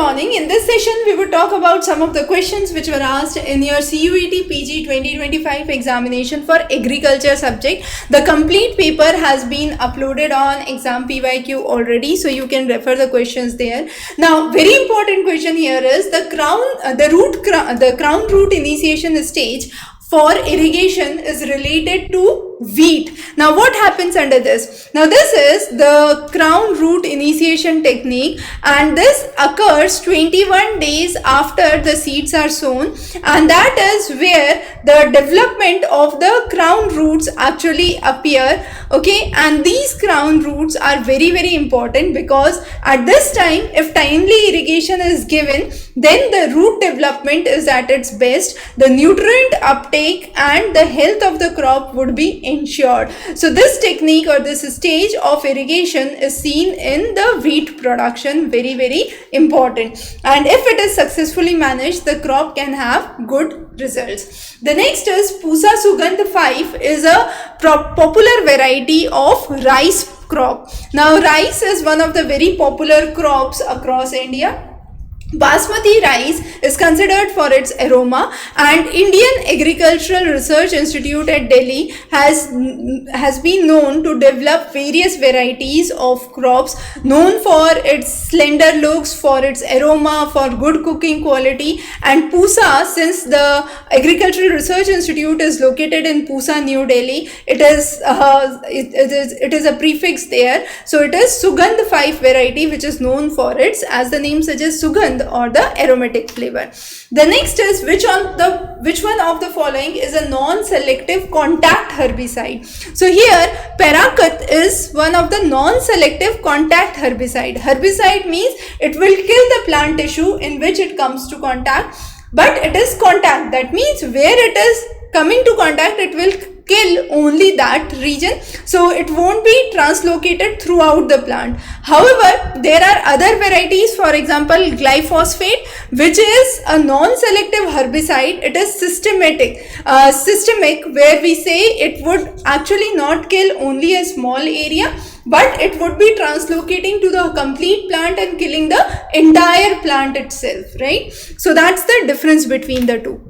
morning. In this session, we would talk about some of the questions which were asked in your CUET PG 2025 examination for agriculture subject. The complete paper has been uploaded on exam PYQ already, so you can refer the questions there. Now, very important question here is the crown root initiation stage for irrigation is related to wheat. Now what happens under this? Now this is the crown root initiation technique, and this occurs 21 days after the seeds are sown, and that is where the development of the crown roots actually appear. Okay, and these crown roots are very important, because at this time, if timely irrigation is given, then the root development is at its best, the nutrient uptake and the health of the crop would be ensured. So this technique or this stage of irrigation is seen in the wheat production, very important, and if it is successfully managed, the crop can have good results. The next is Pusa Sugandh 5 is a popular variety of rice crop. Now rice is one of the very popular crops across India. Basmati rice is considered for its aroma, and Indian Agricultural Research Institute at Delhi has been known to develop various varieties of crops known for its slender looks, for its aroma, for good cooking quality. And Pusa, since the Agricultural Research Institute is located in Pusa, New Delhi, it is a prefix there, so it is Sugandh 5 variety, which is known for its, as the name suggests, Sugandh or the aromatic flavor. The next is which one of the following is a non-selective contact herbicide? So here Paraquat is one of the non-selective contact herbicide. Herbicide means it will kill the plant tissue in which it comes to contact, but it is contact. That means where it is coming to contact, it will kill only that region, so it won't be translocated throughout the plant. However, there are other varieties, for example glyphosate, which is a non-selective herbicide. It is systemic, where we say it would actually not kill only a small area, but it would be translocating to the complete plant and killing the entire plant itself, right? So that's the difference between the two.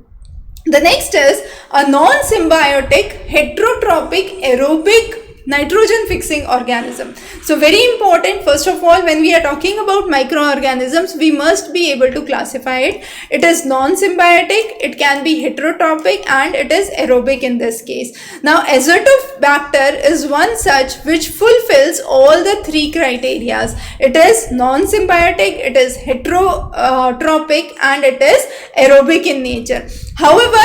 The next is a non-symbiotic heterotrophic aerobic nitrogen fixing organism. So very important, first of all, when we are talking about microorganisms, we must be able to classify it. It is non-symbiotic, it can be heterotrophic, and it is aerobic in this case. Now Azotobacter is one such which fulfills all the three criteria. It is non-symbiotic, it is heterotrophic, and it is aerobic in nature. However,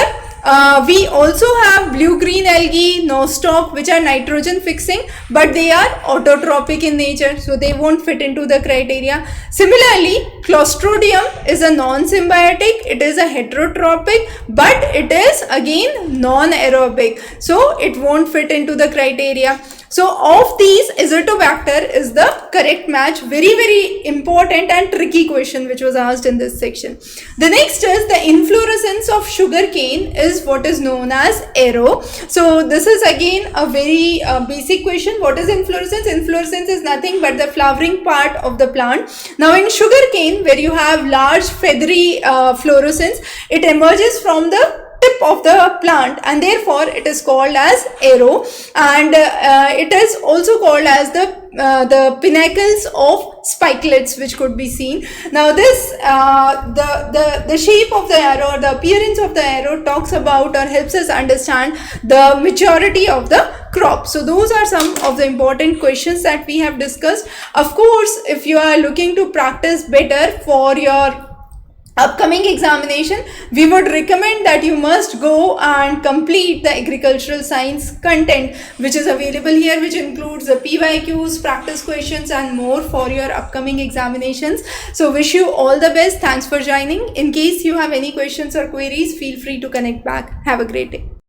we also have blue-green algae, nostoc, which are nitrogen fixing, but they are autotrophic in nature, so they won't fit into the criteria. Similarly, Clostridium is a non-symbiotic, it is a heterotrophic, but it is again non-aerobic, so it won't fit into the criteria. So of these, Azotobacter is the correct match. Very important and tricky question which was asked in this section. The next is the inflorescence of sugarcane is what is known as Aero. So this is again a very basic question. What is inflorescence? Inflorescence is nothing but the flowering part of the plant. Now in sugarcane, where you have large feathery fluorescence, it emerges from the tip of the plant, and therefore it is called as Aero, and it is also called as the pinnacles of spikelets which could be seen. Now this the shape of the arrow, the appearance of the arrow talks about or helps us understand the maturity of the crop. So those are some of the important questions that we have discussed. Of course, if you are looking to practice better for your upcoming examination, we would recommend that you must go and complete the agricultural science content which is available here, which includes the PYQs, practice questions, and more for your upcoming examinations. So wish you all the best. Thanks for joining. In case you have any questions or queries, feel free to connect back. Have a great day.